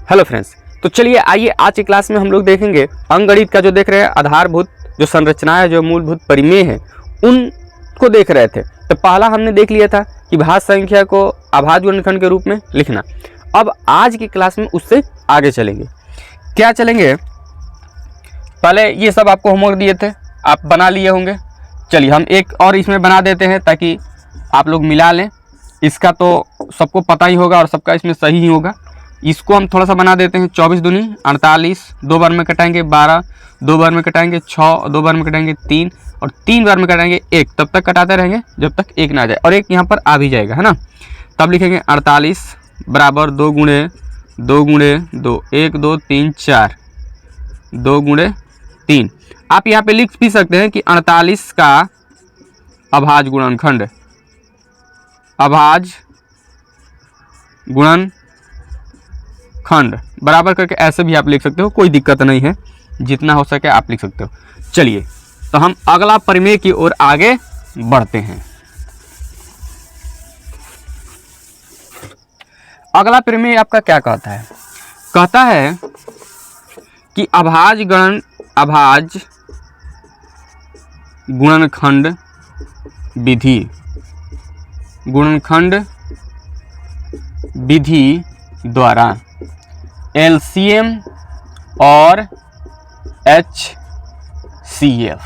Hello friends, तो चलिए आइए आज की क्लास में हम लोग देखेंगे अंकगणित का जो देख रहे हैं आधारभूत जो संरचना है, जो मूलभूत परिमेय है, उनको देख रहे थे। तो पहला हमने देख लिया था कि भाज्य संख्या को अभाज्य गुणनखंड के रूप में लिखना। अब आज की क्लास में उससे आगे चलेंगे। क्या चलेंगे? पहले ये सब आपको होमवर्क दिए थे, आप बना लिए होंगे। चलिए हम एक और इसमें बना देते हैं ताकि आप लोग मिला लें। इसका तो सबको पता ही होगा और सबका इसमें सही ही होगा। इसको हम थोड़ा सा बना देते हैं। 24 दूनी 48, 2 बार में कटाएंगे 12, 2 बार में कटाएंगे 6, 2 बार में कटाएंगे 3 और 3 बार में कटाएंगे 1। तब तक कटाते रहेंगे जब तक 1 ना आ जाए, और 1 यहाँ पर आ भी जाएगा, है ना। तब लिखेंगे 48 बराबर 2 गुणे 2 गुणे 2, 1 2 3 4, 2 गुणे 3। आप यहाँ पे लिख भी सकते हैं कि 48 का अभाज्य गुणनखंड, अभाज्य गुणनखंड बराबर करके ऐसे भी आप लिख सकते हो, कोई दिक्कत नहीं है, जितना हो सके आप लिख सकते हो। चलिए तो हम अगला परिमेय की ओर आगे बढ़ते हैं। अगला परिमेय आपका क्या कहता है? कहता है कि अभाज्य गुणनखंड विधि द्वारा एलसीएम और एचसीएफ,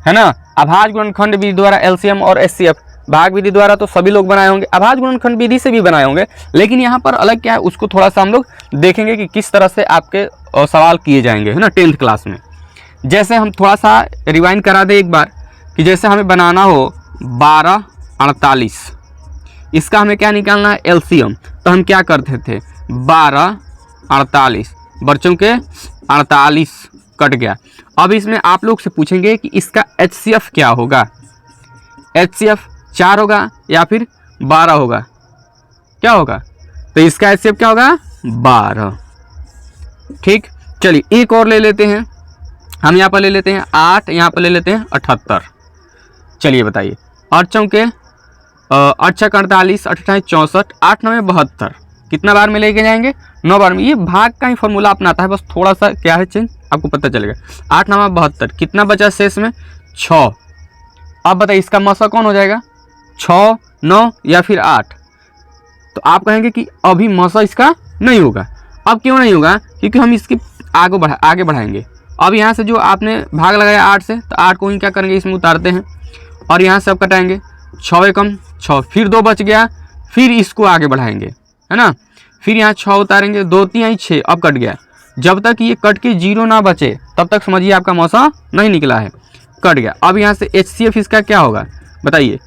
है ना। अभाज्य गुणनखंड विधि द्वारा एलसीएम और एचसीएफ, भाग विधि द्वारा तो सभी लोग बनाए होंगे, अभाज्य गुणनखंड विधि से भी बनाए होंगे, लेकिन यहाँ पर अलग क्या है उसको थोड़ा सा हम लोग देखेंगे कि किस तरह से आपके सवाल किए जाएंगे, है ना, 10th क्लास में। जैसे हम थोड़ा सा रिवाइंड करा दें एक बार कि जैसे हमें बनाना हो 12 48, इसका हमें क्या निकालना है? एलसीएम। तो हम क्या करते थे? 12 48 बच्चों के 48 कट गया। अब इसमें आप लोग से पूछेंगे कि इसका एचसीएफ क्या होगा। एचसीएफ 4 होगा या फिर 12 होगा? क्या होगा? तो इसका एचसीएफ क्या होगा? 12। ठीक, चलिए एक और ले लेते हैं। हम यहाँ पर ले लेते हैं 8, यहाँ पर ले लेते हैं 78। चलिए बताइए, 8 चौके 8 48, 8 64, 8 9 72, कितना बार में लेके जाएंगे? 9 बार में। ये भाग का ही फॉर्मूला अपनाता है, बस थोड़ा सा क्या है चेंज, आपको पता चलेगा। 8 9 72, कितना बचा शेष में? 6। अब बताइए इसका मसा कौन हो जाएगा? 6 9 या फिर 8? तो आप कहेंगे कि अभी मसा इसका नहीं होगा। अब क्यों नहीं होगा? क्योंकि हम इसके आगे बढ़ाएंगे। अब यहाँ से जो आपने भाग लगाया 8 से, तो 8 को ही क्या करेंगे, इसमें उतारते हैं और यहाँ से अब कटाएंगे। 6 एकम 6, फिर 2 बच गया, फिर इसको आगे बढ़ाएंगे, है ना। फिर यहाँ 6 उतारेंगे, 2 3 6, अब कट गया। जब तक ये कट के 0 ना बचे तब तक समझिए आपका मौसा नहीं निकला है, कट गया। अब यहाँ से एचसीएफ इसका क्या होगा बताइए?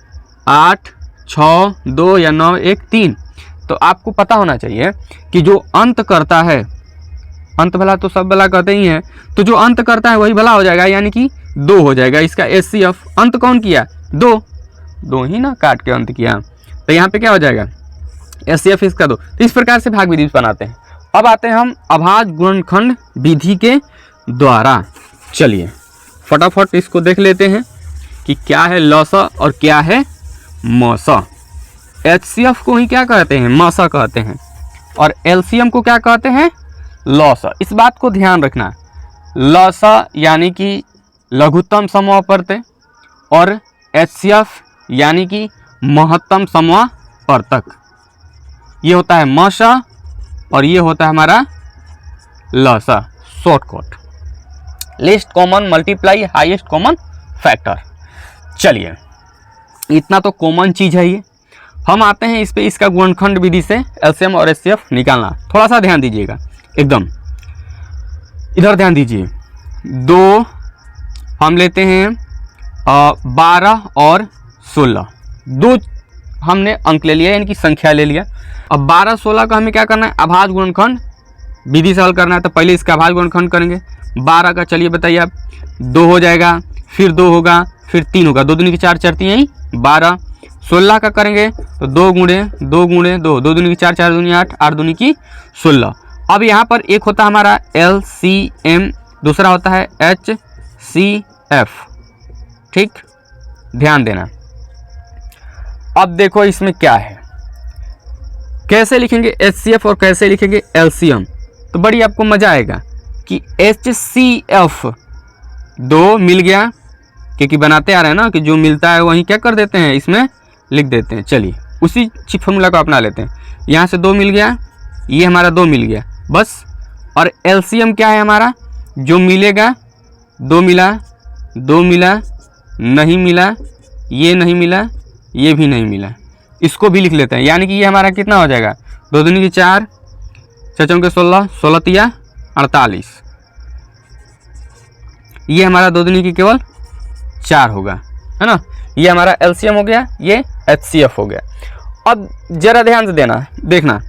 8 6 2 या 9 1 3। तो आपको पता होना चाहिए कि जो अंत करता है, अंत भला तो सब भला कहते ही हैं, तो जो अंत करता है वही भला हो जाएगा, यानी कि 2 हो जाएगा इसका एचसीएफ। अंत कौन किया? 2 ही ना, काट के अंत किया, तो यहाँ पे क्या हो जाएगा? एचसीएफ इसका 2। तो इस प्रकार से भाग विधि बनाते हैं। अब आते हैं हम अभाज्य गुणनखंड विधि के द्वारा। चलिए फटाफट इसको देख लेते हैं कि क्या है लसा और क्या है मसा। एचसीएफ को ही क्या कहते हैं? मसा कहते हैं, और एलसीएम को क्या कहते हैं? लसा। इस बात को ध्यान रखना, लसा यानी कि लघुत्तम समवर्तक और एचसीएफ यानी कि महत्तम समवर्तक। ये होता है मसा और ये होता है हमारा लसा। Shortcut, least common multiply highest common factor. चलिए इतना तो कॉमन चीज है ये। हम आते हैं इस पे, इसका गुणनखंड विधि से एलसीएम और एचसीएफ निकालना। थोड़ा सा ध्यान दीजिएगा, एकदम इधर ध्यान दीजिए। 2 हम लेते हैं 12 और 16, 2 हमने अंक ले लिया, यानी कि संख्या ले लिया। अब 12 16 का हमें क्या करना है? अभाज्य गुणनखंड विधि से हल करना है। तो पहले इसका अभाज्य गुणनखंड करेंगे। 12 का चलिए बताइए आप, 2 हो जाएगा, फिर 2 होगा, फिर 3 होगा, 2 दूनी की 4 4 3 12। 16 का करेंगे तो 2 गुणे 2 गुणे 2, 2 दूनी की 4 4 दूनी 8, 8 दूनी की 16। अब यहाँ पर एक होता है हमारा एलसीएम, दूसरा होता है एचसीएफ। ठीक, ध्यान देना। अब देखो इसमें क्या है, कैसे लिखेंगे HCF और कैसे लिखेंगे LCM, तो बड़ी आपको मजा आएगा कि HCF 2 मिल गया, क्योंकि बनाते आ रहे हैं ना कि जो मिलता है वहीं क्या कर देते हैं, इसमें लिख देते हैं। चलिए उसी फॉर्मूला को अपना लेते हैं। यहाँ से 2 मिल गया, ये हमारा 2 मिल गया बस। और LCM क्या है हमारा, जो मिलेगा 2 मिला, 2 मिला, नहीं मिला, ये नहीं मिला, ये भी नहीं मिला, इसको भी लिख लेते हैं। यानी कि ये हमारा कितना हो जाएगा, 2 दूनी की 4, 6 चौके 16, 16 तिया 48, ये हमारा 2 दूनी की केवल 4 होगा, है ना। ये हमारा LCM हो गया, ये HCF हो गया। अब जरा ध्यान से देखना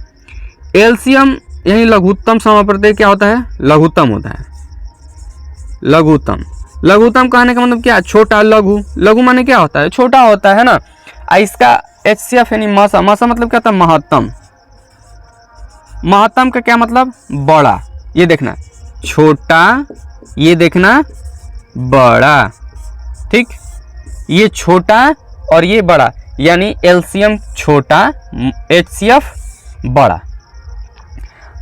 LCM यानी लघुत्तम समापवर्तक क्या होता है, लघुत्तम होता है। लघुत्तम कहने का मतलब क्या, छोटा। लघु माने क्या होता है, छोटा होता है ना। इसका HCF यानी मासा मतलब क्या होता है, महत्तम का क्या मतलब, बड़ा। ये देखना छोटा, ये देखना बड़ा, ठीक। ये छोटा और ये बड़ा, यानी LCM छोटा, HCF बड़ा।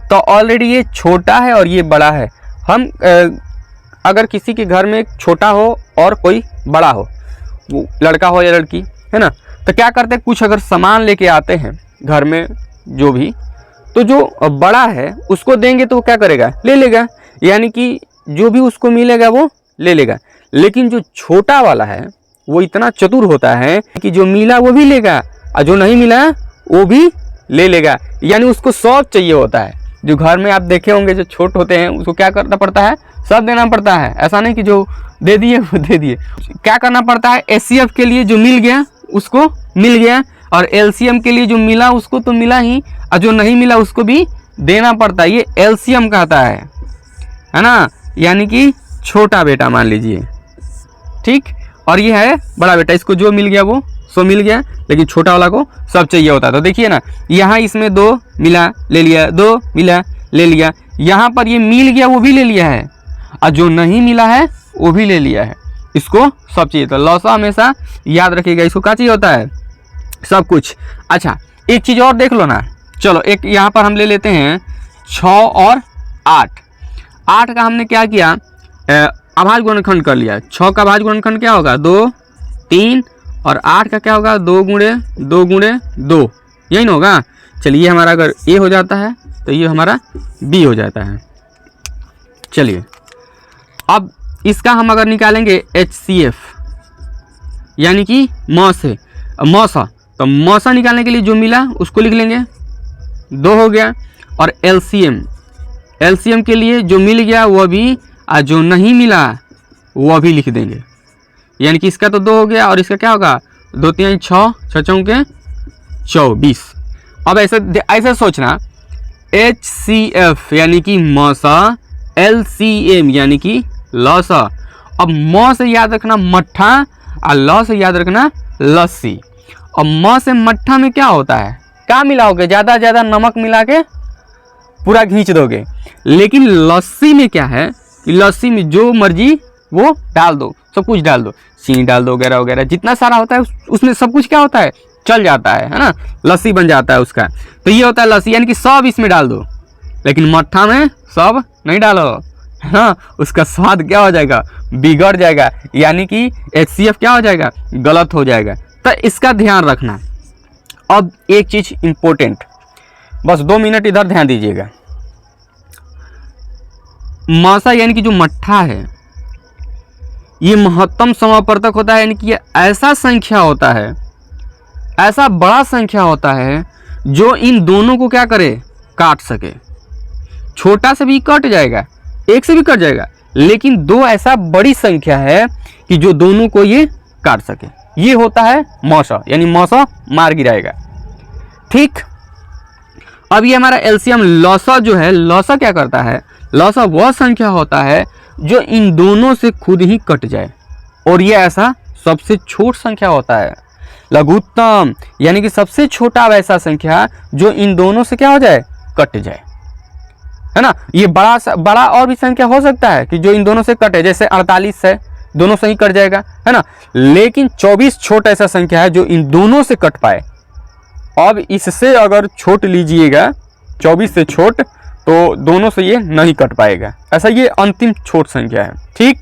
तो ऑलरेडी ये छोटा है और ये बड़ा है। हम अगर किसी के घर में एक छोटा हो और कोई बड़ा हो, वो लड़का हो या लड़की, है ना, तो क्या करते हैं, कुछ अगर सामान लेके आते हैं घर में जो भी, तो जो बड़ा है उसको देंगे तो वो क्या करेगा, ले लेगा। यानी कि जो भी उसको मिलेगा वो ले लेगा। लेकिन जो छोटा वाला है वो इतना चतुर होता है कि जो मिला वो भी लेगा और जो नहीं मिला वो भी ले लेगा। यानी उसको सब चाहिए होता है। जो घर में आप देखे होंगे जो छोटे होते हैं उसको क्या करना पड़ता है, सब देना पड़ता है। ऐसा नहीं कि जो दे दिए वो दे दिए। क्या करना पड़ता है, HCF के लिए जो मिल गया उसको मिल गया, और LCM के लिए जो मिला उसको तो मिला ही, और जो नहीं मिला उसको भी देना पड़ता है। ये LCM कहता है ना, यानी कि छोटा बेटा मान लीजिए, ठीक। और ये है बड़ा बेटा, इसको जो मिल गया वो सो मिल गया, लेकिन छोटा वाला को सब चाहिए होता है। तो देखिए ना, यहाँ इसमें 2 मिला ले लिया, 2 मिला ले लिया, यहाँ पर ये मिल गया वो भी ले लिया है, और जो नहीं मिला है वो भी ले लिया है। इसको सब चाहिए। तो लौसा हमेशा याद रखिएगा, इसको क्या चाहिए होता है, सब कुछ। अच्छा एक चीज़ और देख लो ना, चलो एक यहाँ पर हम ले लेते हैं 6 और 8। 8 का हमने क्या किया, अभाज्य गुणनखंड कर लिया। 6 का अभाज्य गुणनखंड क्या होगा, 2, 3, और 8 का क्या होगा, 2 गुणे 2, यही ना होगा। चलिए हमारा अगर A हो जाता है तो ये हमारा B हो जाता है। चलिए अब इसका हम अगर निकालेंगे HCF यानी कि मौसा, तो मौसा निकालने के लिए जो मिला उसको लिख लेंगे, 2 हो गया। और LCM के लिए जो मिल गया वह भी, और जो नहीं मिला वह भी लिख देंगे। यानी कि इसका तो 2 हो गया, और इसका क्या होगा, 2 3 6, 6 चौके 24। अब ऐसे सोचना, HCF यानी कि मौसा, LCM यानी कि लौसा। अब मौ से याद रखना मट्ठा, और लौ से याद रखना लस्सी। और मौ से मट्ठा में क्या होता है, क्या मिलाओगे, ज़्यादा नमक मिला के पूरा खींच दोगे। लेकिन लस्सी में क्या है कि लस्सी में जो मर्जी वो डाल दो, सब कुछ डाल दो, चीनी डाल दो, वगैरह वगैरह, जितना सारा होता है उसमें सब कुछ क्या होता है, चल जाता है ना, लस्सी बन जाता है उसका। तो ये होता है लस्सी, यानी कि सब इसमें डाल दो। लेकिन मट्ठा में सब नहीं डालो, है ना, उसका स्वाद क्या हो जाएगा, बिगड़ जाएगा। यानी कि HCF क्या हो जाएगा, गलत हो जाएगा। तो इसका ध्यान रखना। अब एक चीज़ इम्पोर्टेंट, बस 2 मिनट इधर ध्यान दीजिएगा। मौसा यानी कि जो मट्ठा है ये महत्तम समापवर्तक होता है। यानी कि ये ऐसा संख्या होता है, ऐसा बड़ा संख्या होता है जो इन दोनों को क्या करे, काट सके। छोटा से भी कट जाएगा, 1 से भी कट जाएगा, लेकिन 2 ऐसा बड़ी संख्या है कि जो दोनों को ये काट सके। ये होता है मौसा, यानी मौसा मार गिराएगा, ठीक। अब ये हमारा LCM लौसा जो है, लौसा क्या करता है, लौसा वह संख्या होता है जो इन दोनों से खुद ही कट जाए, और ये ऐसा सबसे छोट संख्या होता है। लघुत्तम यानी कि सबसे छोटा वैसा संख्या जो इन दोनों से क्या हो जाए, कट जाए, है ना। ये बड़ा और भी संख्या हो सकता है कि जो इन दोनों से कटे, जैसे 48 है, दोनों से ही कट जाएगा, है ना। लेकिन 24 छोटा ऐसा संख्या है जो इन दोनों से कट पाए, अब इससे अगर छोट लीजिएगा 24 से छोट तो दोनों से ये नहीं कट पाएगा, ऐसा ये अंतिम छोट संख्या है। ठीक,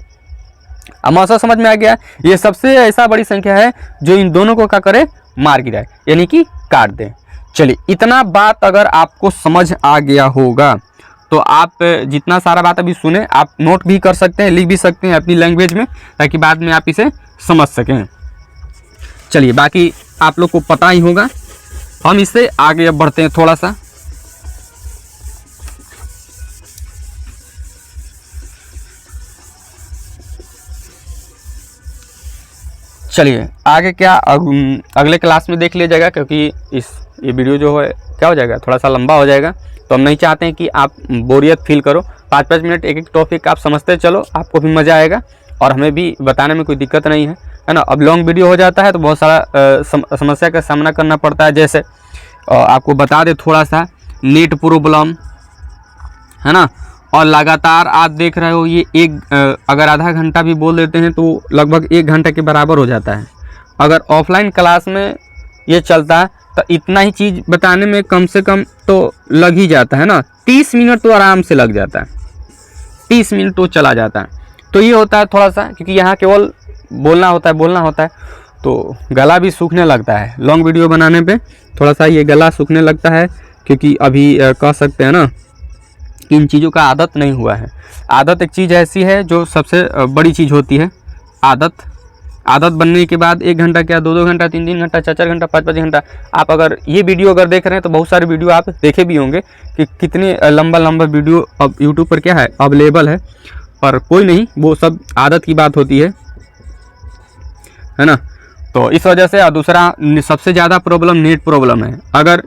अब मौसा समझ में आ गया। ये सबसे ऐसा बड़ी संख्या है जो इन दोनों को क्या करे, मार गिराए, यानी कि काट दे। चलिए, इतना बात अगर आपको समझ आ गया होगा तो आप जितना सारा बात अभी सुने आप नोट भी कर सकते हैं, लिख भी सकते हैं अपनी लैंग्वेज में, ताकि बाद में आप इसे समझ सकें। चलिए, बाकी आप लोग को पता ही होगा। हम इससे आगे अब बढ़ते हैं थोड़ा सा। चलिए आगे क्या अगले क्लास में देख लिया जाएगा, क्योंकि ये वीडियो जो है क्या हो जाएगा, थोड़ा सा लंबा हो जाएगा। तो हम नहीं चाहते हैं कि आप बोरियत फील करो। 5-5 मिनट एक टॉपिक आप समझते चलो, आपको भी मज़ा आएगा और हमें भी बताने में कोई दिक्कत नहीं है ना। अब लॉन्ग वीडियो हो जाता है तो बहुत सारा समस्या का सामना करना पड़ता है। जैसे आपको बता दें थोड़ा सा, नेट प्रॉब्लम है ना, और लगातार आप देख रहे हो ये अगर आधा घंटा भी बोल देते हैं तो लगभग 1 घंटे के बराबर हो जाता है। अगर ऑफलाइन क्लास में ये चलता है तो इतना ही चीज़ बताने में कम से कम तो लग ही जाता है ना, 30 मिनट तो आराम से लग जाता है, 30 मिनट तो चला जाता है। तो ये होता है थोड़ा सा, क्योंकि यहाँ केवल बोलना होता है तो गला भी सूखने लगता है। लॉन्ग वीडियो बनाने पे थोड़ा सा ये गला सूखने लगता है, क्योंकि अभी कह सकते हैं ना कि इन चीज़ों का आदत नहीं हुआ है। आदत एक चीज़ ऐसी है जो सबसे बड़ी चीज़ होती है। आदत बनने के बाद 1 घंटा क्या 2-2 घंटा 3-3 घंटा 4-4 घंटा 5-5 घंटा आप अगर ये वीडियो अगर देख रहे हैं तो बहुत सारे वीडियो आप देखे भी होंगे कि कितने लंबा वीडियो अब यूट्यूब पर क्या है अवेलेबल है। पर कोई नहीं, वो सब आदत की बात होती है ना। तो इस वजह से दूसरा सबसे ज़्यादा प्रॉब्लम नेट प्रॉब्लम है। अगर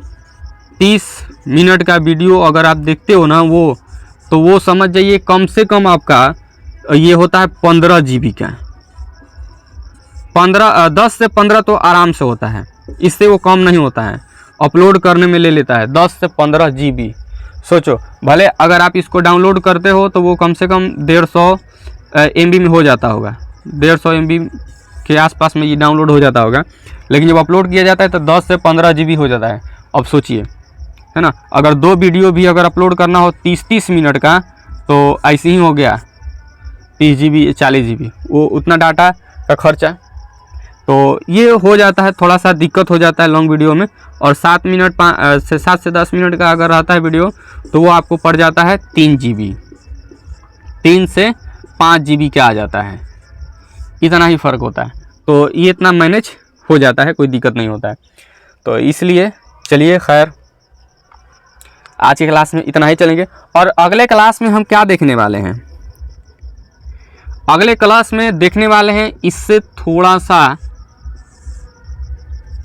30 मिनट का वीडियो अगर आप देखते हो ना वो समझ जाइए कम से कम आपका ये होता है 15 GB का। 10 से 15 तो आराम से होता है, इससे वो कम नहीं होता है। अपलोड करने में ले लेता है 10 से 15 GB। सोचो, भले अगर आप इसको डाउनलोड करते हो तो वो कम से कम 150 MB में हो जाता होगा, 150 MB के आसपास में ये डाउनलोड हो जाता होगा। लेकिन जब अपलोड किया जाता है तो 10 से 15 GB हो जाता है। अब सोचिए, है ना, अगर 2 वीडियो भी अगर अपलोड करना हो 30-30 मिनट का तो ऐसे ही हो गया 30 GB 40 GB, वो उतना डाटा का खर्चा। तो ये हो जाता है, थोड़ा सा दिक्कत हो जाता है लॉन्ग वीडियो में। और 7 से 10 मिनट का अगर रहता है वीडियो तो वो आपको पड़ जाता है 3 GB, 3 से 5 GB का आ जाता है। इतना ही फ़र्क होता है। तो ये इतना मैनेज हो जाता है, कोई दिक्कत नहीं होता है। तो इसलिए चलिए, खैर आज की क्लास में इतना ही चलेंगे। और अगले क्लास में हम क्या देखने वाले हैं, अगले क्लास में देखने वाले हैं इससे थोड़ा सा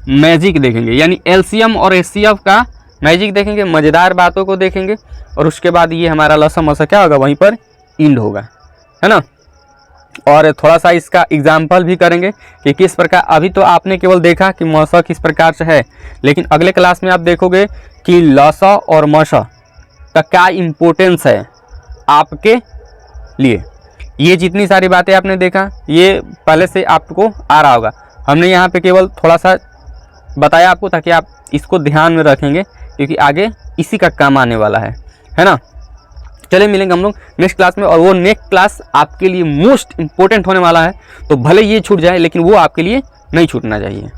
मैजिक देखेंगे, यानी LCM और HCF का मैजिक देखेंगे, मज़ेदार बातों को देखेंगे। और उसके बाद ये हमारा लसा मसा क्या होगा, वहीं पर इंड होगा, है ना। और थोड़ा सा इसका एग्जाम्पल भी करेंगे कि किस प्रकार, अभी तो आपने केवल देखा कि मौसा किस प्रकार से है, लेकिन अगले क्लास में आप देखोगे कि लसा और मसा का क्या इम्पोर्टेंस है आपके लिए। ये जितनी सारी बातें आपने देखा ये पहले से आपको आ रहा होगा, हमने यहाँ पे केवल थोड़ा सा बताया आपको ताकि आप इसको ध्यान में रखेंगे, क्योंकि आगे इसी का काम आने वाला है ना। चलिए मिलेंगे हम लोग नेक्स्ट क्लास में, और वो नेक्स्ट क्लास आपके लिए मोस्ट इम्पोर्टेंट होने वाला है। तो भले ये छूट जाए लेकिन वो आपके लिए नहीं छूटना चाहिए।